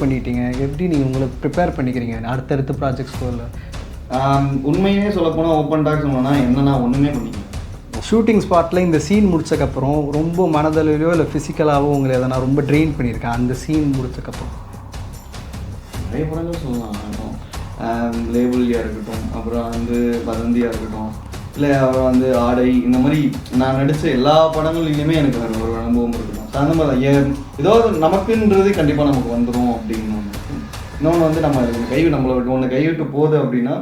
பண்ணிட்டீங்க? எப்படி நீங்கள் உங்களை ப்ரிப்பேர் பண்ணிக்கிறீங்க அடுத்தடுத்த ப்ராஜெக்ட்ஸ் போல? உண்மையே சொல்லப்போனால் ஓப்பன் டாக் சொல்லணும்னா என்னன்னா ஒன்றுமே பண்ணிக்கல. ஷூட்டிங் ஸ்பாட்டில் இந்த சீன் முடிச்சக்கப்புறம் ரொம்ப மனதளவிலையோ இல்லை ஃபிசிக்கலாகவோ உங்களை எதனா ரொம்ப ட்ரெயின் பண்ணியிருக்கேன் அந்த சீன் முடிச்சக்கப்புறம்? நிறைய படங்கள் சொல்லலாம். லேபிளியாக இருக்கட்டும், அப்புறம் வந்து வதந்தியாக இருக்கட்டும், இல்லை அப்புறம் வந்து ஆடை, இந்த மாதிரி நான் நடித்த எல்லா படங்கள்லையுமே எனக்கு ஒரு அனுபவம் இருக்கணும். ஸோ அந்த மாதிரி தான் ஏதோ நமக்குன்றது கண்டிப்பாக நமக்கு வந்துடும் அப்படின்னு ஒன்று. இன்னொன்று வந்து நம்மளை கைவிட்டு போகுது அப்படின்னா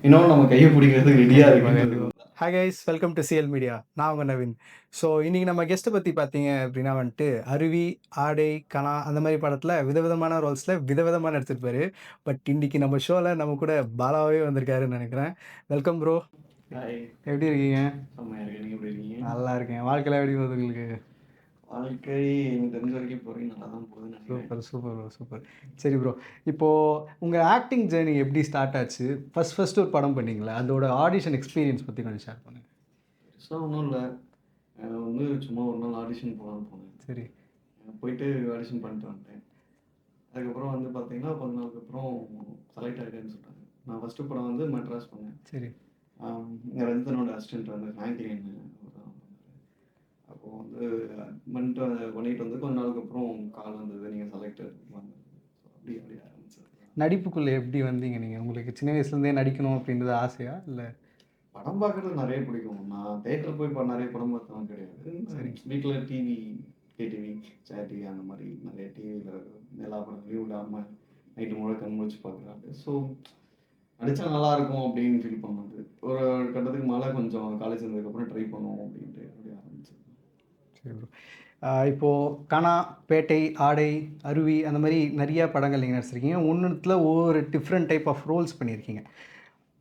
இன்னொன்று நம்ம கையை பிடிக்கிறதுக்கு ரெடியாக இருக்கு. Hi guys, welcome to CL media. நான் உங்கள் நவீன். ஸோ இன்றைக்கி நம்ம கெஸ்ட்டை பற்றி பார்த்தீங்க அப்படின்னா வந்துட்டு அருவி, ஆடை, கனா அந்த மாதிரி படத்தில் விதவிதமான ரோல்ஸில் விதவிதமாக நடிச்சிருப்பாரு. பட் இன்றைக்கி நம்ம ஷோவில் நம்ம கூட பாலாவே வந்திருக்காருன்னு நினைக்கிறேன். Welcome bro. எப்படி இருக்கீங்க? நீங்கள் எப்படி இருக்கீங்க? நல்லா இருக்கேன். வாழ்க்கையில் எப்படி போகுது உங்களுக்கு? வாழ்க்கை எனக்கு தெரிஞ்ச வரைக்கும் போகிறீங்க நல்லா தான் போகுதுன்னு. Super bro, super. சரி ப்ரோ, இப்போது உங்கள் ஆக்டிங் ஜேர்னி எப்படி ஸ்டார்ட் ஆச்சு? ஃபஸ்ட்டு ஒரு படம் பண்ணிங்களா, அதோட ஆடிஷன் எக்ஸ்பீரியன்ஸ் பற்றி கொஞ்சம் ஷேர் பண்ணுங்கள். பெருசாக ஒன்றும் இல்லை, வந்து சும்மா ஒரு நாள் ஆடிஷன் போகலான்னு போனேன். சரி, போயிட்டு ஆடிஷன் பண்ணிட்டு வந்துட்டேன். அதுக்கப்புறம் வந்து பார்த்தீங்கன்னா கொஞ்ச நாளுக்கு அப்புறம் செலக்ட் ஆகிட்டேன்னு சொல்லிட்டாங்க. நான் ஃபஸ்ட்டு படம் வந்து மெட்ராஸ் பண்ணேன். சரி. இங்கே ரஞ்சனோட அசிஸ்டன்ட் வந்து ஃப்ராங்க்லின். அப்போது வந்து பண்ணிட்டு வந்து கொஞ்ச நாளுக்கு அப்புறம் கால் வந்தது, நீங்கள் செலக்டட். அப்படி ஆரம்பிச்சது. நடிப்புக்குள்ளே எப்படி வந்தீங்க நீங்கள்? உங்களுக்கு சின்ன வயசுலேருந்தே நடிக்கணும் அப்படின்றது ஆசையா இல்லை? படம் பார்க்குறது நிறைய பிடிக்கும். நான் தேட்டரில் போய் நிறைய படம் பார்த்தவன் கிடையாது. சரி. வீட்டில் டிவி, கேடிவி, சேர் டிவி அந்த மாதிரி நிறைய டிவியில் எல்லா படத்துலையும் விடாமல் நைட்டு முழு கண் முடிச்சு பார்க்குறாரு. ஸோ நடித்தா நல்லாயிருக்கும் அப்படின்னு ஃபீல் பண்ணது. ஒரு கட்டத்துக்கு மேலே கொஞ்சம் காலேஜ் வந்ததுக்கப்புறம் ட்ரை பண்ணுவோம் அப்படின்ட்டு அப்படி ஆரம்பிச்சு. சரி ப்ரோ, இப்போது கனா, பேட்டை, ஆடை, அருவி அந்த மாதிரி நிறையா படங்கள் நீங்கள் நடிச்சிருக்கீங்க. ஒன்றுத்தில் ஒவ்வொரு டிஃப்ரெண்ட் டைப் ஆஃப் ரோல்ஸ் பண்ணியிருக்கீங்க.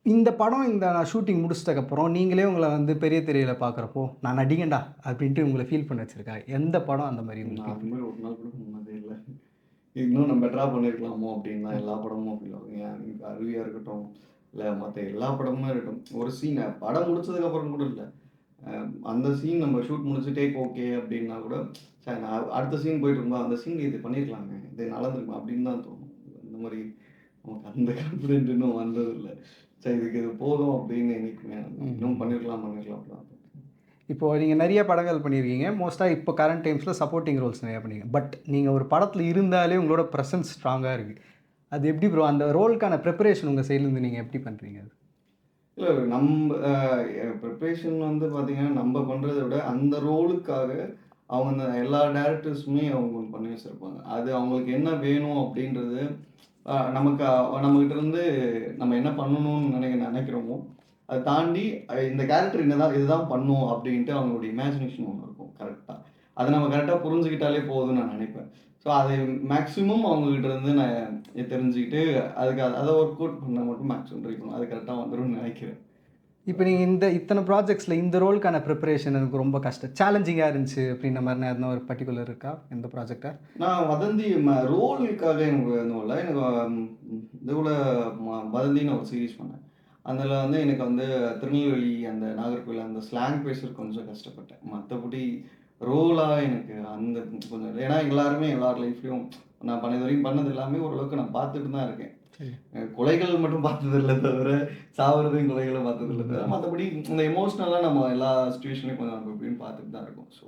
இந்த படம் நான் ஷூட்டிங் முடிச்சதுக்கப்புறம் நீங்களே உங்களை வந்து பெரிய திரையில் பார்க்குறப்போ நான் நடிகண்டா அப்படின்ட்டு உங்களை ஃபீல் பண்ண வச்சுருக்கா எந்த படம் அந்த மாதிரி? நான் அந்த மாதிரி ஒரு நாள் கூட பண்ணதே இல்லை. இன்னும் நம்ம பெட்டராக பண்ணியிருக்கலாமோ அப்படின்னு தான் எல்லா படமும் ஃபீல் ஆகும். எனக்கு அருவியாக இருக்கட்டும், இல்லை மற்ற எல்லா படமும் இருக்கட்டும், ஒரு சீன் படம் முடிச்சதுக்கப்புறம் கூட இல்லை, அந்த சீன் நம்ம ஷூட் முடிச்சு டேக் ஓகே அப்படின்னா கூட சரி நான் அடுத்த சீன் போயிட்டு இருக்கும்போது அந்த சீன் இது பண்ணியிருக்கலாங்க, இது நடந்துருக்குமா அப்படின்னு தான் தோணும். இந்த மாதிரி நமக்கு அந்த கான்ஃபிடென்ட் இன்னும் வந்ததில்லை. சரி இதுக்கு இது போதும் அப்படின்னு நினைக்குமே, இன்னும் பண்ணியிருக்கலாம் தான். இப்போது நீங்கள் நிறைய படங்கள் பண்ணியிருக்கீங்க. மோஸ்ட்டாக இப்போ கரண்ட் டைம்ஸில் சப்போர்ட்டிங் ரோல்ஸ் நிறையா பண்ணியிருக்கீங்க. பட் நீங்கள் ஒரு படத்தில் இருந்தாலே உங்களோட ப்ரெசன்ஸ் ஸ்ட்ராங்காக இருக்குது. அது எப்படி ப்ரோ? அந்த ரோலுக்கான ப்ரிப்பரேஷன் உங்கள் சைட்லேருந்து நீங்கள் எப்படி பண்ணுறீங்க? அது இல்லை, நம்ம ப்ரிப்ரேஷன் வந்து பார்த்திங்கன்னா நம்ம பண்ணுறத விட அந்த ரோலுக்காக அவங்க எல்லா டேரக்டர்ஸுமே அவங்க ஒன்று பண்ணி வச்சுருப்பாங்க. அது அவங்களுக்கு என்ன வேணும் அப்படின்றது நம்மக்கிட்ட இருந்து நம்ம என்ன பண்ணணும்னு நினைக்கிறோமோ அதை தாண்டி இந்த கேரக்டர் இதுதான் பண்ணும் அப்படின்ட்டு அவங்களுடைய இமேஜினேஷன் ஒன்று இருக்கும். கரெக்டாக அதை நம்ம கரெக்டாக புரிஞ்சுக்கிட்டாலே போதும்னு நான் நினைப்பேன். ஸோ அதை மேக்ஸிமம் அவங்ககிட்ட இருந்து நான் தெரிஞ்சுக்கிட்டு அதுக்கு அதை ஒர்க் அவுட் பண்ண மட்டும் மேக்ஸிமம் ட்ரை பண்ணும். அது கரெக்டாக வந்துடும் நினைக்கிறேன். இப்போ நீங்கள் இத்தனை ப்ராஜெக்ட்ஸில் இந்த ரோலுக்கான ப்ரிப்பரேஷன் எனக்கு ரொம்ப கஷ்டம், சேலஞ்சிங்காக இருந்துச்சு அப்படின்ற மாதிரி எதுனா ஒரு பர்டிகுலர் இருக்கா எந்த ப்ராஜெக்டாக? நான் வதந்தி ரோலுக்காக எனக்கு எதுவும் இல்லை. எனக்கு இதுவில் வதந்தின்னு ஒரு சீரீஸ் பண்ணேன். அதில் வந்து எனக்கு வந்து திருநெல்வேலி அந்த நாகர்கோவில் அந்த ஸ்லாங் பேசுறது கொஞ்சம் கஷ்டப்பட்டேன். மற்றபடி ரோலாக எனக்கு அந்த கொஞ்சம், ஏன்னா எல்லாருமே எல்லார் லைஃப்லையும் நான் பண்ணது வரைக்கும் பண்ணது எல்லாமே ஓரளவுக்கு நான் பார்த்துட்டு தான் இருக்கேன். கொலைகள் மட்டும் பார்த்ததில்லை தவிர சாவறதையும் கொலைகளை பார்த்ததில்லை தவிர மற்றபடி இந்த எமோஷ்னலாக நம்ம எல்லா சுச்சுவேஷன்லையும் கொஞ்சம் நம்ம எப்படின்னு பார்த்துட்டு தான் இருக்கோம். ஸோ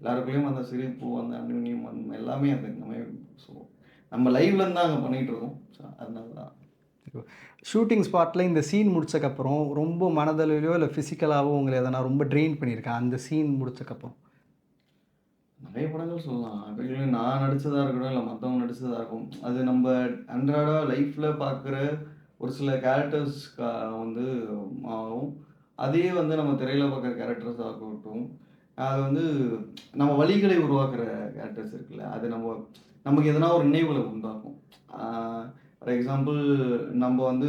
எல்லாருக்குள்ளேயும் அந்த சிரிப்பு, அந்த அன்னியம், அந்த எல்லாமே அது நம்ம ஸோ நம்ம லைவ்லேருந்து தான் அங்கே பண்ணிகிட்டு இருக்கோம். ஸோ அதனால தான் ஷூட்டிங் ஸ்பாட்டில் இந்த சீன் முடிச்சக்கப்புறம் ரொம்ப மனதளவிலையோ இல்லை ஃபிசிக்கலாகவோ உங்களை எதனா ரொம்ப ட்ரெயின் பண்ணியிருக்கேன் அந்த சீன் முடிச்சக்கப்புறம்? நிறைய படங்கள் சொல்லலாம். அப்படியே நான் நடித்ததாக இருக்கட்டும், இல்லை மற்றவங்க நடித்ததாக இருக்கும். அது நம்ம அன்றாட லைஃப்பில் பார்க்குற ஒரு சில கேரக்டர்ஸ் வந்து ஆகும். அதே வந்து நம்ம திரையில் பார்க்குற கேரக்டர்ஸ் ஆகட்டும், அது வந்து நம்ம வழிகளை உருவாக்குற கேரக்டர்ஸ் இருக்குல்ல, அது நமக்கு எதனா ஒரு நினைவுகளை உண்டாக்கும். ஃபார் எக்ஸாம்பிள் நம்ம வந்து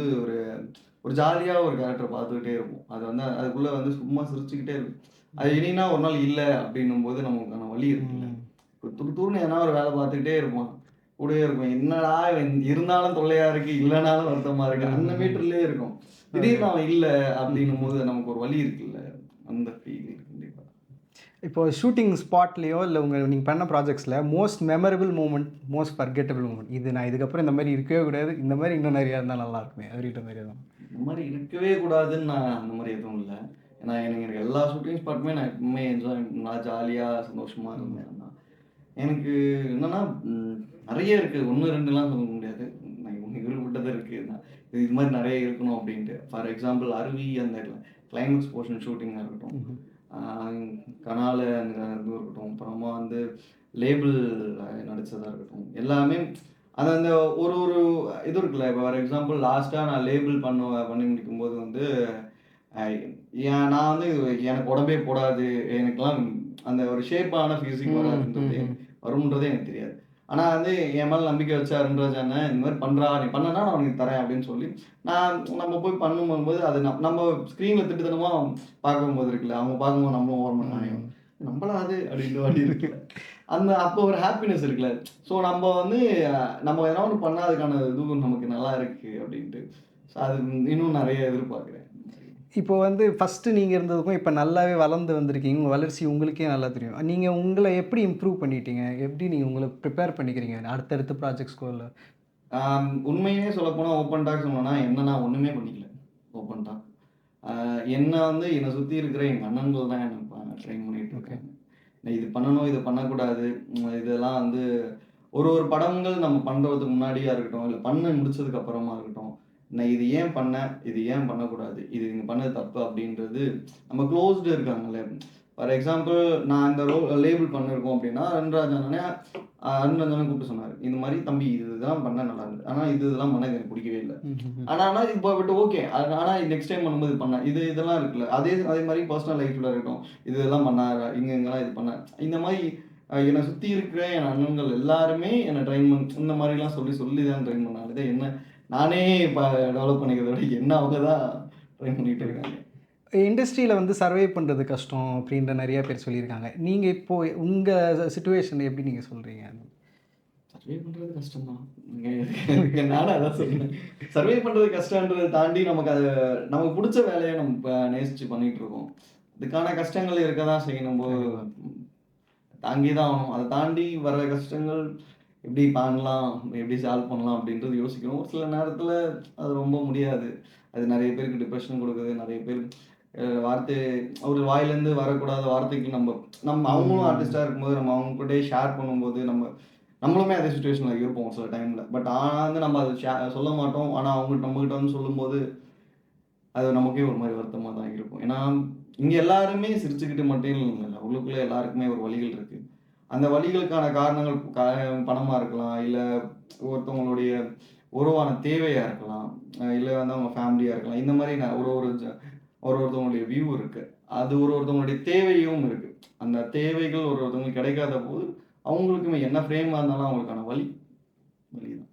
ஒரு ஜாலியாக ஒரு கேரக்டர் பார்த்துக்கிட்டே இருப்போம். அது வந்து அதுக்குள்ளே வந்து சும்மா சிரிச்சுக்கிட்டே இருக்கும். அது இனினா ஒரு நாள் இல்லை அப்படின்னும் போது நமக்கான வழி இருக்குல்ல, துருன்னு எதனா ஒரு வேலை பார்த்துக்கிட்டே இருப்பான், கூடவே இருக்கும். என்னடா இருந்தாலும் தொல்லையா இருக்கு, இல்லைனாலும் வருத்தமா இருக்கு, அந்த மீட்டர்லேயே இருக்கும். திடீர்னு அவன் இல்லை அப்படின்னும் போது நமக்கு ஒரு வழி இருக்குல்ல, அந்த ஃபீல் கண்டிப்பாக. இப்போ ஷூட்டிங் ஸ்பாட்லேயோ இல்லை நீங்கள் பண்ண ப்ராஜெக்ட்ஸில் most memorable moment, most forgettable moment, இது நான் இதுக்கப்புறம் இந்த மாதிரி இருக்கவே கூடாது, இந்த மாதிரி இன்னும் நிறையா இருந்தால் நல்லா இருக்குமே அப்படின்ற மாதிரி தான். இந்த மாதிரி இருக்கவே கூடாதுன்னு நான் அந்த மாதிரி எதுவும் இல்லை. ஏன்னா எனக்கு எல்லா ஷூட்டிங் ஸ்பாட்டுமே நான் எப்பவுமே என்ஜாய், நான் ஜாலியாக சந்தோஷமாக இருந்தேன். எனக்கு என்னன்னா நிறைய இருக்குது, ஒன்று ரெண்டுலாம் சொல்ல முடியாது. நான் இவருப்பட்டது இருக்குது, நான் இது மாதிரி நிறைய இருக்கணும் அப்படின்ட்டு. ஃபார் எக்ஸாம்பிள் அருவி அந்த கிளைமேக்ஸ் போர்ஷன் ஷூட்டிங்காக இருக்கட்டும், கனால அந்த இது இருக்கட்டும், அப்புறமா வந்து லேபிள் நடித்ததாக இருக்கட்டும், எல்லாமே அது அந்த ஒரு ஒரு இது இருக்குல்ல. இப்போ ஃபார் எக்ஸாம்பிள் லாஸ்ட்டாக நான் லேபிள் பண்ணி முடிக்கும்போது வந்து நான் வந்து எனக்கு உடம்பே போடாது, எனக்குலாம் அந்த ஒரு ஷேப்பான ஃபிசிக் வராதுன்றது வரும்ன்றதே எனக்கு தெரியாது. ஆனால் வந்து என் மேலே நம்பிக்கை வச்ச அருண்ராஜ் அண்ணன் இந்த மாதிரி பண்ணுறா, நீ பண்ணனா நான் உனக்கு தரேன் அப்படின்னு சொல்லி நம்ம போய் பண்ணும்போது அது நம்ம ஸ்க்ரீனில் திட்டுத்தனமாக பார்க்கும்போது இருக்குல்ல, அவங்க பார்க்கும்போது நம்மளும் ஓரமாக நம்மளா அது அப்படின்ற மாதிரி இருக்குல்ல, அந்த அப்போ ஒரு ஹாப்பினஸ் இருக்குல்ல. ஸோ நம்ம வந்து நம்ம எதனா ஒன்று பண்ணால் அதுக்கான இது நமக்கு நல்லா இருக்குது அப்படின்ட்டு. ஸோ அது இன்னும் நிறைய எதிர்பார்க்குறேன். இப்போ வந்து ஃபஸ்ட்டு நீங்கள் இருந்ததுக்கும் இப்போ நல்லாவே வளர்ந்து வந்திருக்கீங்க, உங்கள் வளர்ச்சி உங்களுக்கே நல்லா தெரியும். நீங்கள் உங்களை எப்படி இம்ப்ரூவ் பண்ணிட்டீங்க, எப்படி நீங்கள் உங்களை ப்ரிப்பேர் பண்ணிக்கிறீங்க அடுத்தடுத்த ப்ராஜெக்ட்ஸ்க்குள்ள? உண்மையே சொல்லப்போனால் ஓப்பன் டாக் சொன்னோன்னா என்ன நான் ஒன்றுமே பண்ணிக்கல. ஓப்பன் டாக் என்ன வந்து என்னை சுற்றி இருக்கிற எங்கள் அண்ணன்கள் தான் என்னை ட்ரெயின் பண்ணிகிட்டு இருக்காங்க. இது பண்ணணும், இது பண்ணக்கூடாது, இதெல்லாம் வந்து ஒரு ஒரு படங்கள் நம்ம பண்ணுறதுக்கு முன்னாடியாக இருக்கட்டும், இல்லை பண்ண முடிச்சதுக்கு அப்புறமா இருக்கட்டும், நான் இது ஏன் பண்ணேன், இது ஏன் பண்ணக்கூடாது, இது நீங்கள் பண்ணது தப்பு அப்படின்றது நம்ம க்ளோஸ்டு இருக்காங்கல்ல. ஃபார் எக்ஸாம்பிள் நான் இந்த லேபிள் பண்ணியிருக்கோம் அப்படின்னா அருண்ராஜனை கூப்பிட்டு சொன்னார், இந்த மாதிரி தம்பி இதுதான் பண்ண நல்லா இருந்தது, ஆனால் இதெல்லாம் பண்ண எனக்கு பிடிக்கவே இல்லை. ஆனால் இப்போ விட்டு ஓகே, ஆனால் நெக்ஸ்ட் டைம் பண்ணும்போது பண்ணேன் இதெல்லாம் இருக்குல்ல. அதே மாதிரி பர்சனல் லைஃப்பில் இருக்கட்டும், இதெல்லாம் பண்ணார், இங்கெங்கெல்லாம் இது பண்ணேன், இந்த மாதிரி என்னை சுற்றி இருக்கிற என் அண்ணன்கள் எல்லாருமே என்னை ட்ரெயின் இந்த மாதிரிலாம் சொல்லி தான் ட்ரெயின் பண்ணாங்க. என்ன நானே இப்போ டெவலப் பண்ணிக்கிறத விட என்ன அவங்க தான் ட்ரெயின் பண்ணிகிட்டு இருக்காங்க. இண்டஸ்ட்ரியில் வந்து சர்வே பண்ணுறது கஷ்டம் அப்படின்ற நிறைய பேர் சொல்லியிருக்காங்க. நீங்கள் இப்போது உங்கள் சிச்சுவேஷன் எப்படி நீங்கள் சொல்கிறீங்க? சர்வே பண்ணுறது கஷ்டம் தான், நானும் அதான் சொல்லுவேன். சர்வே பண்ணுறது கஷ்டன்றதை தாண்டி நமக்கு அது நமக்கு பிடிச்ச வேலையை நம்ம இப்போ நேசித்து பண்ணிகிட்டு இருக்கோம். அதுக்கான கஷ்டங்கள் இருக்க தான் செய்யணும், தாங்கி தான் ஆகணும். அதை தாண்டி வர கஷ்டங்கள் எப்படி பண்ணலாம், எப்படி சால்வ் பண்ணலாம் அப்படின்றது யோசிக்கணும். ஒரு சில நேரத்தில் அது ரொம்ப முடியாது. அது நிறைய பேருக்கு டிப்ரெஷன் கொடுக்குது. நிறைய பேர் வார்த்தை ஒரு வாயிலேருந்து வரக்கூடாத வார்த்தைக்கு நம்ம அவங்களும் ஆர்டிஸ்டாக இருக்கும்போது நம்ம அவங்க கூட ஷேர் பண்ணும்போது நம்மளுமே அதே சுச்சுவேஷனில் இருப்போம் சில டைமில். பட் ஆனால் வந்து நம்ம அதை சொல்ல மாட்டோம். ஆனால் நம்மகிட்ட வந்து சொல்லும்போது அது நமக்கே ஒரு மாதிரி வருத்தமாக தான் இருக்கும். ஏன்னா இங்கே எல்லாருமே சிரிச்சுக்கிட்டு மட்டும் இல்லை, அவங்களுக்குள்ளே எல்லாருக்குமே ஒரு வழிகள் இருக்குது. அந்த வழிகளுக்கான காரணங்கள் பணமாக இருக்கலாம், இல்லை ஒருத்தவங்களுடைய உருவான தேவையாக இருக்கலாம், இல்லை வந்து அவங்க ஃபேமிலியாக இருக்கலாம். இந்த மாதிரி ஒருத்தவங்களுடைய வியூ இருக்குது. அது ஒருத்தவங்களுடைய தேவையும் இருக்குது. அந்த தேவைகள் ஒருத்தவங்களுக்கு கிடைக்காத போது அவங்களுக்குமே என்ன ஃப்ரேமாக இருந்தாலும் அவங்களுக்கான வழி தான்.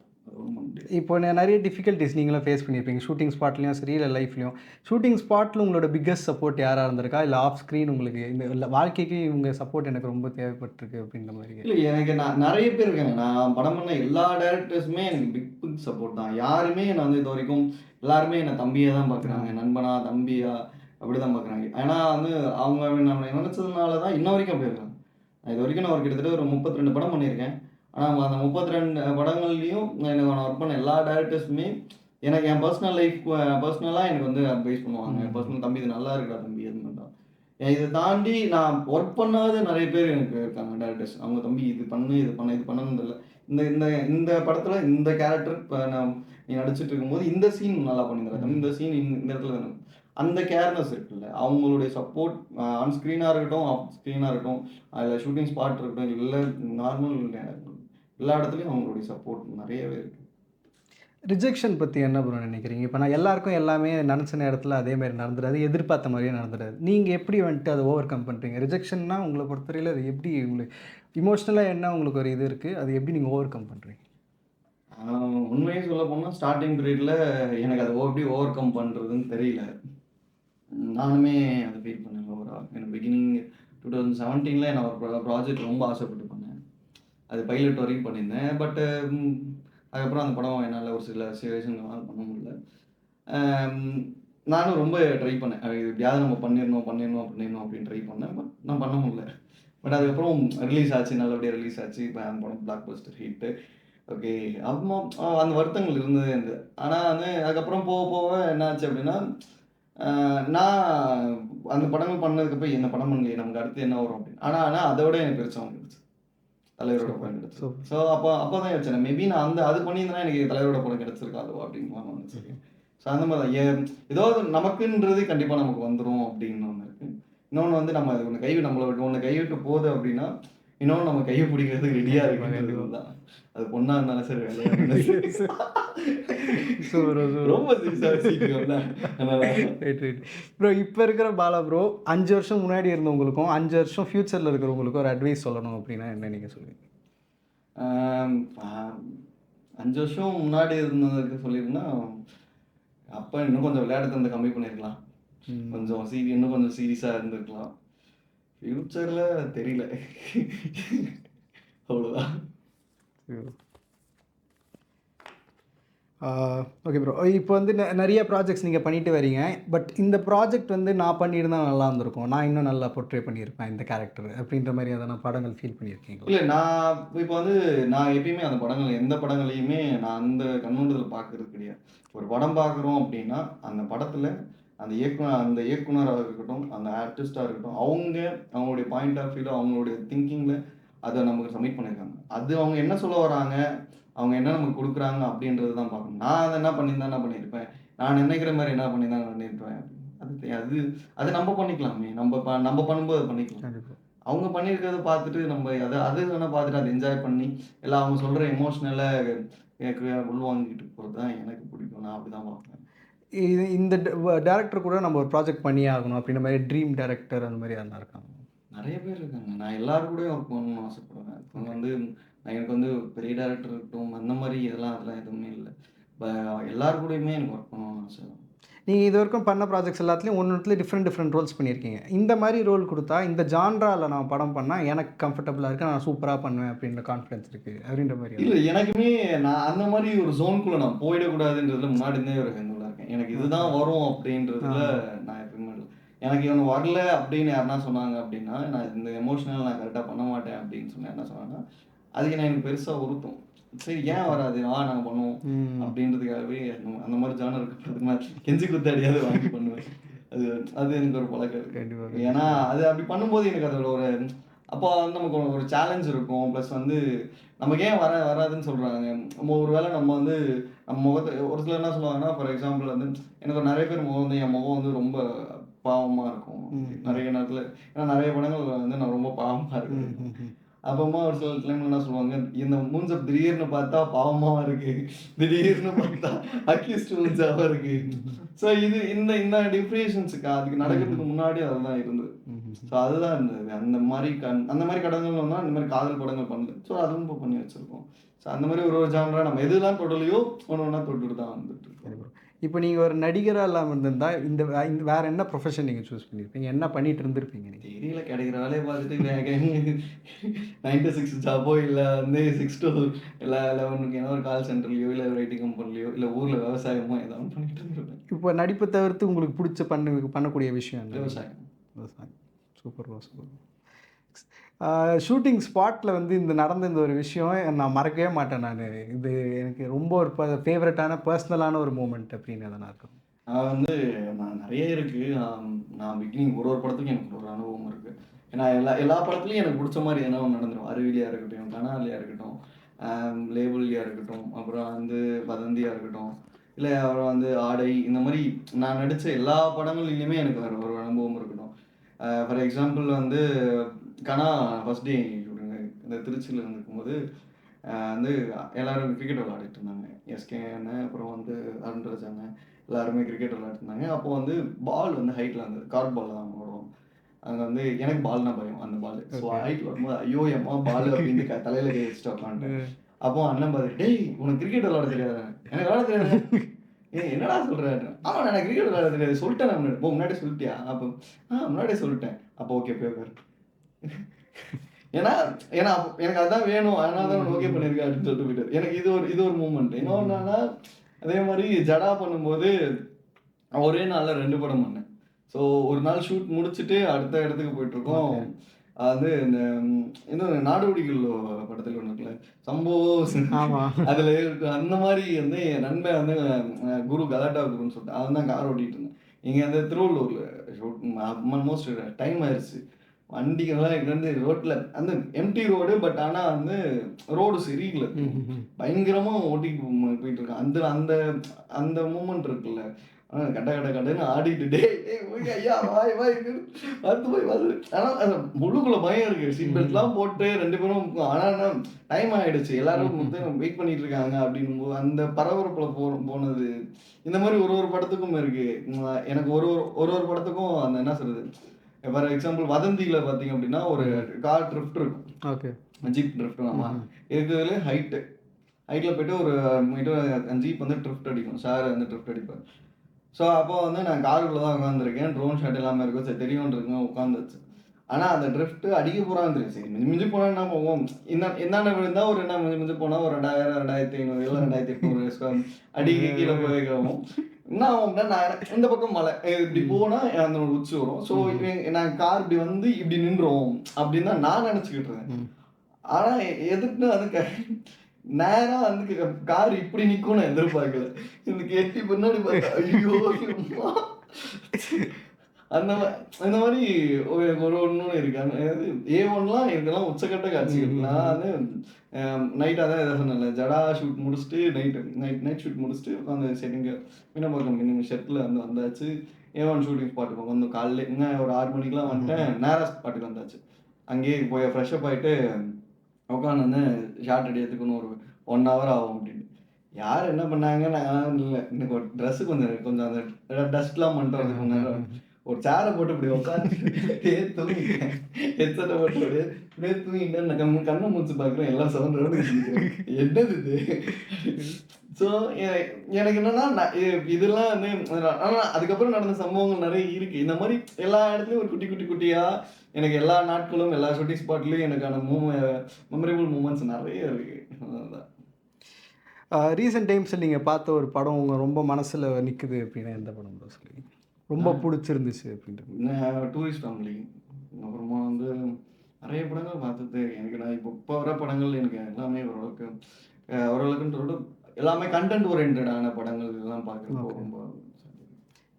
இப்போ நிறைய டிஃபிகல்ட்டிஸ் நீங்களும் ஃபேஸ் பண்ணியிருப்பீங்க, ஷூட்டிங் ஸ்பாட்லேயும் சரி, இல்லை லைஃப்லையும். ஷூட்டிங் ஸ்பாட்டில் உங்களோட பிக்கஸ்ட் சப்போர்ட் யாராக இருந்திருக்கா, இல்லை ஆஃப் ஸ்க்ரீன் உங்களுக்கு இந்த வாழ்க்கைக்கு இவங்க சப்போர்ட் எனக்கு ரொம்ப தேவைப்பட்டிருக்கு அப்படின்ற மாதிரி? இல்லை, எனக்கு நிறைய பேர் இருக்காங்க. நான் படம் பண்ண எல்லா டேரக்டர்ஸுமே எனக்கு பிக் சப்போர்ட் தான். யாருமே என்னை வந்து இது வரைக்கும் எல்லாருமே என்னை தம்பியாக தான் பார்க்குறாங்க, நண்பனா தம்பியா அப்படி தான் பார்க்குறாங்க. ஏன்னா வந்து அவங்க நம்ம நினச்சதுனால தான் இன்ன வரைக்கும் அப்படி இருக்காங்க. இது வரைக்கும் நான் கிட்டத்தட்ட ஒரு 32 படம் பண்ணியிருக்கேன். ஆனால் அந்த 32 படங்கள்லையும் எனக்கு நான் ஒர்க் பண்ண எல்லா டேரக்டர்ஸுமே எனக்கு என் பர்சனலாக எனக்கு வந்து அட்வைஸ் பண்ணுவாங்க. என் பர்சனல் தம்பி இது நல்லா இருக்குடா தம்பி, அது மாதிரி தான். இதை தாண்டி நான் ஒர்க் பண்ணாத நிறைய பேர் எனக்கு இருக்காங்க டேரக்டர்ஸ். அவங்க தம்பி இது பண்ணணும் இல்லை, இந்த படத்தில் இந்த கேரக்டர் இப்போ நீ நடிச்சிட்டு இருக்கும்போது இந்த சீன் நல்லா பண்ணிடுறேன் தம்பி, இந்த சீன் இந்த இடத்துல தானே, அந்த கேர்னஸ் இருக்குல்ல, அவங்களுடைய சப்போர்ட் ஆன் ஸ்க்ரீனாக இருக்கட்டும், ஆஃப் ஸ்க்ரீனாக இருக்கட்டும், அதில் ஷூட்டிங் ஸ்பாட் இருக்கட்டும், இல்லை நார்மல் எல்லா இடத்துலையும் அவங்களுடைய சப்போர்ட் நிறையவே இருக்குது. ரிஜெக்ஷன் பற்றி என்ன ப்ரோ நினைக்கிறீங்க? இப்போ நான் எல்லாருக்கும் எல்லாமே நினச்ச நேரத்தில் அதே மாதிரி நடந்துடாது, எதிர்பார்த்த மாதிரியே நடந்துடாது. நீங்கள் எப்படி வந்துட்டு அதை ஓவர் கம் பண்ணுறீங்க? ரிஜெக்ஷன்னா உங்களை பொறுத்தவரையில் அது எப்படி உங்களுக்கு இமோஷ்னலாக என்ன உங்களுக்கு ஒரு இது இருக்குது, அது எப்படி நீங்கள் ஓவர் கம் பண்ணுறீங்க? உண்மையே சொல்ல போனால் ஸ்டார்டிங் பீரியடில் எனக்கு அதை எப்படி ஓவர் கம் பண்ணுறதுன்னு தெரியல. நானுமே அதை ஃபீல் பண்ணேன். எனக்கு பிகினிங் 2017 நான் ஒரு ப்ராஜெக்ட் ரொம்ப ஆசைப்பட்டு பண்ணேன். அது பைலட் வரைக்கும் பண்ணியிருந்தேன். பட்டு அதுக்கப்புறம் அந்த படம் என்னால் ஒரு சில சிச்சுவேஷன்களால் பண்ண முடியல. நானும் ரொம்ப ட்ரை பண்ணேன். இது எப்படியாவது நம்ம பண்ணிடணும் அப்படின்னு ட்ரை பண்ணேன். பட் நான் பண்ண முடியல. பட் அதுக்கப்புறம் ரிலீஸ் ஆச்சு. நல்லபடியா ரிலீஸ் ஆச்சு. இப்ப அந்த படம் பிளாக் பஸ்டர் ஹிட்டு. ஓகே. அப்புறமா அந்த வருத்தங்கள் இருந்ததே இருந்தது. ஆனா வந்து அதுக்கப்புறம் போக போக என்னாச்சு அப்படின்னா, நான் அந்த படங்கள் பண்ணதுக்கப்புறம் இந்த படம் பண்ணலையே நமக்கு அடுத்து என்ன வரும் அப்படின்னு. ஆனா ஆனா அதை விட எனக்கு பெருசா வந்துருச்சு. தலைவரோட சூப்பர் படம் கிடைச்சது. சூப்பர். ஸோ அப்பதான் யோசிச்சேன். மேபி நான் அது பண்ணியிருந்தேன்னா எனக்கு தலைவரோட படம் கிடைச்சிருக்காதோ அப்படின்னு வந்துச்சு. ஸோ அந்த மாதிரி தான். ஏதோ நமக்குன்றது கண்டிப்பா நமக்கு வந்துரும் அப்படின்னு ஒண்ணு இருக்கு. இன்னொன்னு வந்து நம்ம ஒண்ணு கைவிட்டு போகுது அப்படின்னா, இன்னொன்னு நம்ம கையை பிடிக்கிறதுக்கு ரெடியா இருக்குன்றது தான். அது பொண்ணா இருந்தாலும் சரி, வேலையா இருந்தாலும் சரி. Super super. ரொம்ப சீரியஸா வச்சுக்கோங்கள. Right right. ப்ரோ இப்போ இருக்கிற பாலா ப்ரோ 5 வருஷம் முன்னாடி இருந்தவங்களுக்கும் 5 வருஷம் ஃப்யூச்சரில் இருக்கிறவங்களுக்கும் ஒரு அட்வைஸ் சொல்லணும் அப்படின்னா என்ன நீங்கள் சொல்லுவீங்க? 5 வருஷம் முன்னாடி இருந்ததுக்கு சொல்லியிருந்தா, அப்ப இன்னும் கொஞ்சம் விளையாட்டு கம்மி பண்ணிருக்கலாம். கொஞ்சம் இன்னும் கொஞ்சம் சீரியஸா இருந்திருக்கலாம். ஃபியூச்சர்ல தெரியல. அவ்வளவுதான். Okay bro. இப்போ வந்து நிறைய ப்ராஜெக்ட்ஸ் நீங்கள் பண்ணிட்டு வரீங்க. பட் இந்த ப்ராஜெக்ட் வந்து நான் பண்ணியிருந்தா நல்லா இருந்திருக்கும், நான் இன்னும் நல்லா போர்ட்ரே பண்ணியிருப்பேன் இந்த கேரக்டர் அப்படின்ற மாதிரி எதனா படங்கள் ஃபீல் பண்ணியிருக்கீங்களா? இல்லை, நான் இப்போ வந்து நான் எப்பயுமே அந்த படங்கள் எந்த படங்களையுமே நான் அந்த கண்ணோட்டத்தில் பார்க்கறது கிடையாது. ஒரு படம் பார்க்குறோம் அப்படின்னா அந்த படத்தில் அந்த இயக்குனராக இருக்கட்டும், அந்த ஆர்டிஸ்டாக இருக்கட்டும், அவங்களுடைய பாயிண்ட் ஆஃப் வியூவில் அவங்களுடைய திங்கிங்கில் அதை நமக்கு சப்மிட் பண்ணியிருக்காங்க. அது அவங்க என்ன சொல்ல வராங்க, அவங்க என்ன நமக்கு கொடுக்குறாங்க அப்படின்றது தான் பார்க்கணும். நான் அதை என்ன பண்ணியிருந்தா என்ன பண்ணியிருப்பேன், நான் நினைக்கிற மாதிரி என்ன பண்ணியிருந்தா நான் பண்ணியிருப்பேன். அது அது நம்ம பண்ணிக்கலாமே, நம்ம பண்ணும்போது அதை பண்ணிக்கலாம். அவங்க பண்ணியிருக்கிறத பார்த்துட்டு நம்ம அது வேணால் பார்த்துட்டு அதை என்ஜாய் பண்ணி எல்லாம் அவங்க சொல்கிற எமோஷ்னலை உள்வாங்கிட்டு போகிறது தான் எனக்கு பிடிக்கும். நான் அப்படி தான் பார்ப்பேன். இந்த டேரக்டர் கூட நம்ம ஒரு ப்ராஜெக்ட் பண்ணியே ஆகணும் அப்படின்ற மாதிரி ட்ரீம் டேரக்டர் அந்த மாதிரி யாரும் இருக்காங்க? நிறைய பேர் இருக்காங்க. நான் எல்லாரும் கூடயும் ஒர்க் பண்ணணும்னு ஆசைப்படுவேன். இப்போ வந்து எனக்கு வந்து பெரிய டேரக்டர் இருக்கட்டும், அந்த மாதிரி அதெல்லாம் எதுவுமே இல்லை. எல்லாரு கூடயுமே எனக்கு ஒர்க் பண்ணணும்னு ஆசை தான். நீங்கள் இது வரைக்கும் பண்ண ப்ராஜெக்ட்ஸ் எல்லாத்துலேயும் ஒன்றுத்துல டிஃப்ரெண்ட் ரோல்ஸ் பண்ணியிருக்கீங்க. இந்த மாதிரி ரோல் கொடுத்தா இந்த ஜான்ராவில் நான் படம் பண்ணால் எனக்கு கம்ஃபர்டபுளாக இருக்குது, நான் சூப்பராக பண்ணுவேன் அப்படின்ற கான்ஃபிடன்ஸ் இருக்குது அப்படின்ற மாதிரி? இல்லை, எனக்குமே நான் அந்த மாதிரி ஒரு ஜோனுக்குள்ளே நான் போயிடக்கூடாதுன்றதுல முன்னாடி இருந்தே ஒரு ஹெந்துலாக இருக்கேன். எனக்கு இதுதான் வரும் அப்படின்றதுல நான் எப்பவுமே இல்லை. எனக்கு இவனு வரல அப்படின்னு யாருன்னா சொன்னாங்க அப்படின்னா, நான் இந்த எமோஷனல் நான் கரெக்டாக பண்ண மாட்டேன் அப்படின்னு சொன்னேன். என்ன சொன்னாங்கன்னா, அதுக்கு நான் எனக்கு பெருசாக உறுத்தும். சரி, ஏன் வராது, நாங்கள் பண்ணுவோம் அப்படின்றதுக்காகவே அந்த மாதிரி ஜானர் இருக்கிறதுக்கு நான் கெஞ்சி குத்தாடியாவது வாங்கி பண்ணுவேன். அது எனக்கு ஒரு பழக்கம் இருக்கு. ஏன்னா அது அப்படி பண்ணும்போது எனக்கு அதோட ஒரு அப்போ வந்து நமக்கு ஒரு சேலஞ்ச் இருக்கும். ப்ளஸ் வந்து நமக்கு ஏன் வராதுன்னு சொல்கிறாங்க. ஒரு வேளை நம்ம வந்து நம்ம முகத்தை ஒரு சிலர் என்ன சொல்லுவாங்கன்னா, ஃபார் எக்ஸாம்பிள் வந்து எனக்கு நிறைய பேர் முகம் வந்து என் முகம் வந்து ரொம்ப பாவமாக இருக்கும் நிறைய நேரத்தில். ஏன்னா நிறைய படங்கள் வந்து நான் ரொம்ப பாவமாக இருக்கேன். அப்பமா ஒரு சில டைம் என்ன சொல்லுவாங்க, இந்த மூஞ்ச திடீர்னு பார்த்தா பாவமாக இருக்கு, திடீர்னு பார்த்தா அக்யூஸ்ட் மூஞ்சாவா இருக்கு. ஸோ இந்த டிஃப்ரேஷன்ஸுக்கு அதுக்கு நடக்கிறதுக்கு முன்னாடி அதெல்லாம் இருந்தது. ஸோ அதுதான் இருந்தது. அந்த மாதிரி படங்கள் வந்தால் இந்த மாதிரி காதல் படங்கள் பண்ணல. ஸோ அதுவும் இப்போ பண்ணி வச்சுருக்கோம். ஸோ அந்த மாதிரி ஒரு ஜானரா நம்ம எதுலாம் தொடலையோ ஒன்று தொட்டுட்டு தான் வந்துட்டு இருக்கோம். இப்போ நீங்கள் ஒரு நடிகராக இல்லாமல் இருந்திருந்தால் இந்த வேறு என்ன ப்ரொஃபஷன் நீங்கள் சூஸ் பண்ணியிருப்பீங்க, என்ன பண்ணிட்டு இருந்திருப்பீங்க? நீங்கள் தெரியல, கிடைக்கிற வேலையை பார்த்துட்டு 9 to 6 ஜாப்போ இல்லை வந்து 6 to 11 ஏன்னா ஒரு கால் சென்டர்லையோ இல்லை ஐடி கம்பெனிலையோ இல்லை ஊரில் விவசாயமோ ஏதாவது பண்ணிட்டு இருந்திருப்பேன். இப்போ நடிப்பை தவிர்த்து உங்களுக்கு பிடிச்ச பண்ணக்கூடிய விஷயம் என்ன? விவசாயம். Super super. ஷூட்டிங் ஸ்பாட்டில் வந்து நடந்த இந்த ஒரு விஷயம் நான் மறக்கவே மாட்டேன். இது எனக்கு ரொம்ப ஒரு ஃபேவரட்டான பர்சனலான ஒரு மூமெண்ட் அப்படின்னு எதனா இருக்கும்? நான் நிறைய இருக்குது. நான் பிகினிங் ஒரு படத்துக்கும் எனக்கு ஒரு அனுபவம் இருக்குது. ஏன்னா எல்லா படத்துலையும் எனக்கு பிடிச்ச மாதிரி எதனா ஒன்று நடந்துடும். அறிவிலியாக இருக்கட்டும், கனாலியாக இருக்கட்டும், லேபிளியாக இருக்கட்டும், அப்புறம் வந்து வதந்தியாக இருக்கட்டும், இல்லை அப்புறம் வந்து ஆடை, இந்த மாதிரி நான் நடித்த எல்லா படங்கள்லையுமே எனக்கு ஒரு அனுபவம் இருக்கட்டும். ஃபார் எக்ஸாம்பிள் வந்து ஃபர்ஸ்ட் டே இந்த திருச்சியில் இருக்கும்போது வந்து எல்லோரும் கிரிக்கெட் விளையாடிட்டு இருந்தாங்க. எஸ்கே அண்ணன், அப்புறம் வந்து அருண்ராஜ் அண்ணன், எல்லாருமே கிரிக்கெட் விளையாடிட்டு இருந்தாங்க. அப்போ வந்து பால் வந்து ஹைட்டில் இருந்தது. கார்ட் பால் தான் வரும். அங்கே வந்து எனக்கு பால்னா பயம். அந்த பால் ஸோ ஹைட்டில் வரும்போது ஐயோ எம்மா பால் அப்படின்னு தலையில் கை வச்சுட்டு உட்காந்துட்டு. அப்போ அண்ணன் பார்த்து, டேய் உனக்கு கிரிக்கெட் விளையாட தெரியாது? எனக்கு விளையாட தெரியாது. என்னடா சொல்கிறாரு? ஆமாம், நான் கிரிக்கெட் விளையாட தெரியாது சொல்லிட்டேன். நான் முன்னாடி சொல்லிட்டியா? அப்போ முன்னாடியே சொல்லிட்டேன். அப்போ ஓகே பேப்பர். ஏன்னா எனக்கு அதான் வேணும், அதனால தான் ஓகே பண்ணியிருக்கேன் அப்படின்னு சொல்லிட்டு போயிட்டார். எனக்கு இது ஒரு மூமெண்ட். இன்னொன்னா அதே மாதிரி ஜடா பண்ணும்போது ஒரே நாளில் 2 படம் பண்ணேன். ஸோ ஒரு நாள் ஷூட் முடிச்சுட்டு அடுத்த இடத்துக்கு போயிட்டுருக்கோம். ஓகே. அது இந்த இன்னும் நாடோடிகள் படத்தில் ஒன்று இருக்குல்ல, சம்போ ஆமாம். அதில் இருக்கு. அந்த மாதிரி வந்து என் நண்பன் வந்து குரு கலாட்டா குருன்னு சொல்லிட்டு அவன் தான் கார் ஓட்டிகிட்டு இருந்தேன். இங்கே அந்த திருவள்ளூரில் ஷூட் ஆல்மோஸ்ட் டைம் ஆயிடுச்சு. வண்டிகள்லாம் இங்கேருந்து ரோட்டில் அந்த எம்டி ரோடு, பட் ஆனால் வந்து ரோடு சரியில்லை. பயங்கரமாக ஓட்டிட்டு போயிட்டு இருக்கான். அந்த அந்த அந்த மூமெண்ட் இருக்குல்ல, கட்ட கட்ட கடன்னு ஆடிட்டு டேய் ஐயா வாய் வாய் பார்த்து போய் வந்து. ஆனால் அது முழுக்குள்ள பயம் இருக்கு. சீட் பெல்ட்லாம் போட்டு 2 பேரும். ஆனால் டைம் ஆயிடுச்சு, எல்லாரும் வந்து வெயிட் பண்ணிட்டு இருக்காங்க அப்படின்னும் போது அந்த பரபரப்பில் போனது. இந்த மாதிரி ஒரு ஒரு படத்துக்கும் இருக்கு. எனக்கு ஒரு ஒரு ஒரு படத்துக்கும் அந்த என்ன சொல்றது, ஃபார் எக்ஸாம்பிள் வதந்தியில் பார்த்தீங்க அப்படின்னா ஒரு கார் ட்ரிஃப்ட் இருக்கும். ஓகே. ஜீப் ட்ரிஃப்ட் ஆமாம் இருக்கிறதுல ஹைட்டில் போயிட்டு ஒரு ஜீப் வந்து ட்ரிஃப்ட் அடிக்கும். சார் வந்து ட்ரிஃப்ட் அடிப்பார். ஸோ அப்போ வந்து நான் காருக்குள்ளே தான் உட்காந்துருக்கேன். ட்ரோன் ஷாட் எல்லாமே இருக்கும். சரி தெரியும்ன்றதுங்க உட்காந்துச்சு. ஆனால் அந்த ட்ரிஃப்ட் அடிக்க போகிறான்னு தெரியும். சரி மிஞ்சி மிஞ்சி போனால் என்ன போவோம், என்னென்ன விழுந்தால் ஒரு என்ன மிஞ்சி மிஞ்சி போனால் ஒரு 2000 2500 இல்லை 2800 அடிக்க கீழே போய்க்கவும் என்ன ஆகும் அப்படின்னா, நான் இந்த பக்கம் மலை இப்படி போனால் அந்த உச்சி வரும். ஸோ நான் கார் இப்படி வந்து இப்படி நின்றோம் அப்படின்னு தான் நான் நினச்சிக்கிட்டு இருந்தேன். ஆனால் எதுக்குன்னு வந்து நேரா வந்து கார் இப்படி நிக்கும்னு எதிர்பார்க்கல. எனக்கு எட்டி பின்னாடி பார்த்தா ஐயோ அம்மா. அந்த மாதிரி ஒரு ஒன்று இருக்கு. அதாவது A1லாம் இதெல்லாம் உச்சக்கட்ட காட்சிகள். நான் வந்து நைட் அதான் எதாவது சொன்னேன்ல, ஜடா ஷூட் முடிச்சுட்டு நைட் ஷூட் முடிச்சுட்டு உட்காந்து செட்டிங்க மீனம்பாக்கம் ஷெட்டில் வந்து வந்தாச்சு. A1 ஷூட்டிங் ஸ்பாட்டுக்கு வந்து காலையில் இன்னும் ஒரு 6 மணிக்கெலாம் வந்துட்டேன். நேராக ஸ்பாட்டுக்கு வந்தாச்சு. அங்கேயே போய் ஃப்ரெஷ்அப் ஆகிட்டு உட்காந்து வந்து ஷார்ட் அடிக்கிறதுக்குன்னு ஒரு 1 hour ஆகும் அப்படின்னு. யார் என்ன பண்ணாங்க, நான் இல்லை எனக்கு ஒரு ட்ரெஸ்ஸு கொஞ்சம் அந்த டஸ்ட்லாம் பண்ணிட்டு வரதுக்கு முன்னாடி ஒரு சேரை போட்டு இப்படி உட்காந்து தூங்கிட்டேன். ஹெட்செட்டை போட்டு அப்படியே தூங்கிட்டேன். நான் கண்ணை மூச்சு பார்க்குறேன், எல்லாம் சவுண்ட் என்னது இது. ஸோ எனக்கு என்னன்னா இதெல்லாம் வந்து ஆனால் அதுக்கப்புறம் நடந்த சம்பவங்கள் நிறைய இருக்குது. இந்த மாதிரி எல்லா இடத்துலையும் ஒரு குட்டியாக எனக்கு எல்லா நாட்களும் எல்லா ஷூட்டிங் ஸ்பாட்லேயும் எனக்கான மெமரபிள் மூமெண்ட்ஸ் நிறைய இருக்குது. அதுதான். ரீசெண்ட் டைம்ஸில் நீங்கள் பார்த்த ஒரு படம் உங்கள் ரொம்ப மனசில் நிற்குது அப்படின்னா எந்த படம் ப்ரோ சொல்லுவீங்க? ரொம்ப பிடிச்சிருந்துச்சு அப்படின்ட்டு. Tourist family. அப்புறமா வந்து நிறைய படங்கள் பார்த்துட்டு எனக்கு நான் இப்போ வர படங்கள் எனக்கு எல்லாமே ஓரளவுக்குன்றோட எல்லாமே கண்டென்ட் ஓரியன்டான படங்கள் இதெல்லாம் பார்க்குறப்போ ரொம்ப.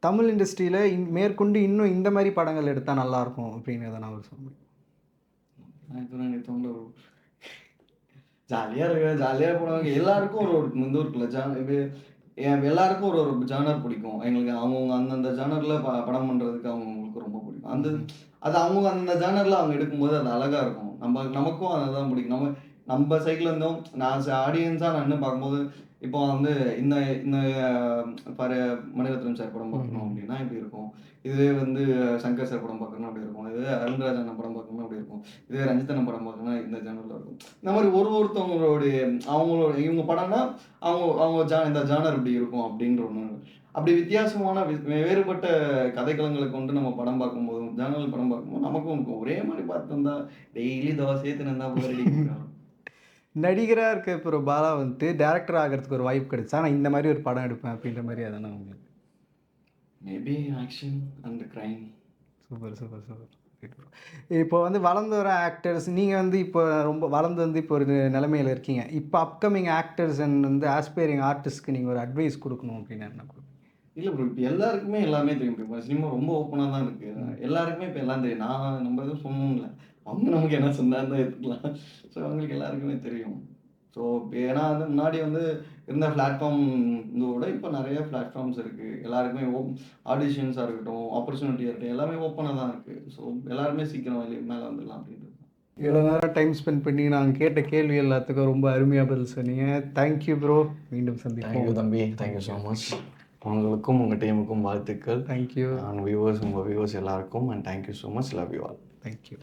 தமிழ் இண்டஸ்ட்ரியில் மேற்கொண்டு இன்னும் இந்த மாதிரி படங்கள் எடுத்தால் நல்லாயிருக்கும் அப்படின்னு எதனா ஒரு சொல்ல முடியும்? ஜாலியாக போனவங்க எல்லாருக்கும் ஒரு இது இருக்குல்ல, இது எல்லாருக்கும் ஒரு ஜானர் பிடிக்கும். எங்களுக்கு அவங்கவுங்க அந்தந்த ஜானரில் படம் பண்ணுறதுக்கு அவங்களுக்கு ரொம்ப பிடிக்கும். அது அவங்க அந்த ஜானரில் அவங்க எடுக்கும்போது அது அழகாக இருக்கும். நமக்கும் அதை தான் பிடிக்கும். நம்ம சைக்கிள் இருந்தோம். நான் ஆடியன்ஸாக நான் இன்னும் பார்க்கும்போது இப்போ வந்து இந்த இந்த மணிரத்னம் சார் படம் பார்க்கணும் அப்படின்னா இப்படி இருக்கும். இதுவே வந்து சங்கர் சார் படம் பார்க்கணும் அப்படி இருக்கும். இதுவே அருண்ராஜன் படம் பார்க்கணும் அப்படி இருக்கும். இதுவே ரஞ்சிதன் படம் பார்க்கணும்னா இந்த ஜானரில் இருக்கும். இந்த மாதிரி ஒருத்தவங்களுடைய இவங்க படம்னா அவங்க இந்த ஜானர் இப்படி இருக்கும் அப்படின்ற ஒன்று. அப்படி வித்தியாசமான வேறுபட்ட கதைக்களங்களை கொண்டு நம்ம படம் பார்க்கும்போது ஜானல் படம் பார்க்கும்போது நமக்கும் ஒரே மாதிரி பார்த்துருந்தா டெய்லி தோசை தின்னா போகிறீங்க. நடிகராக இருக்க இப்போ ஒரு பாலா வந்துட்டு டேரக்டர் ஆகிறதுக்கு ஒரு வாய்ப்பு கிடைச்சா நான் இந்த மாதிரி ஒரு படம் எடுப்பேன் அப்படின்ற மாதிரி அதனால் உங்களுக்கு maybe action and crime. Super. இப்போ வந்து வளர்ந்து வர ஆக்டர்ஸ் நீங்கள் வந்து இப்போ ரொம்ப வளர்ந்து வந்து இப்போ ஒரு நிலைமையில் இருக்கீங்க. இப்போ அப்கமிங் ஆக்டர்ஸ் அண்ட் வந்து ஆஸ்பைரிங் ஆர்டிஸ்ட்க்கு நீங்கள் ஒரு அட்வைஸ் கொடுக்கணும் அப்படின்னு என்ன கொடுப்பீங்க? இல்லை ப்ரோ, இப்போ எல்லாருக்குமே எல்லாமே தெரியும். இப்போ சினிமா ரொம்ப ஓப்பனாக தான் இருக்குது. எல்லாருக்குமே இப்போ எல்லாம் தெரியும். நான் நம்ம எதுவும் சொல்லணும் இல்லை, அவங்க நமக்கு என்ன சொன்னாலும் தான் எடுத்துக்கலாம். ஸோ அவங்களுக்கு எல்லாருக்குமே தெரியும். ஸோ ஏன்னா வந்து முன்னாடி வந்து இருந்த பிளாட்ஃபார்ம் இதோட இப்போ நிறைய பிளாட்ஃபார்ம்ஸ் இருக்குது. எல்லாருக்குமே ஆடிஷன்ஸாக இருக்கட்டும், ஆப்பர்ச்சுனிட்டியாக இருக்கட்டும், எல்லாமே ஓப்பனாக தான் இருக்குது. ஸோ எல்லாருமே சீக்கிரம் மேலே வந்துடலாம் அப்படின்றது. இவ்வளோ நேரம் டைம் ஸ்பெண்ட் பண்ணி நாங்கள் கேட்ட கேள்வி எல்லாத்துக்கும் ரொம்ப அருமையாக பதில் சொன்னீங்க. Thank you bro. மீண்டும் சந்திப்போம். தேங்க்யூ தம்பி. Thank you so much. உங்களுக்கும் உங்கள் டீமுக்கும் வாழ்த்துக்கள். தேங்க்யூ. உங்கள் வியூவர்ஸ் எல்லாருக்கும் and thank you so much. Love you all. Thank you.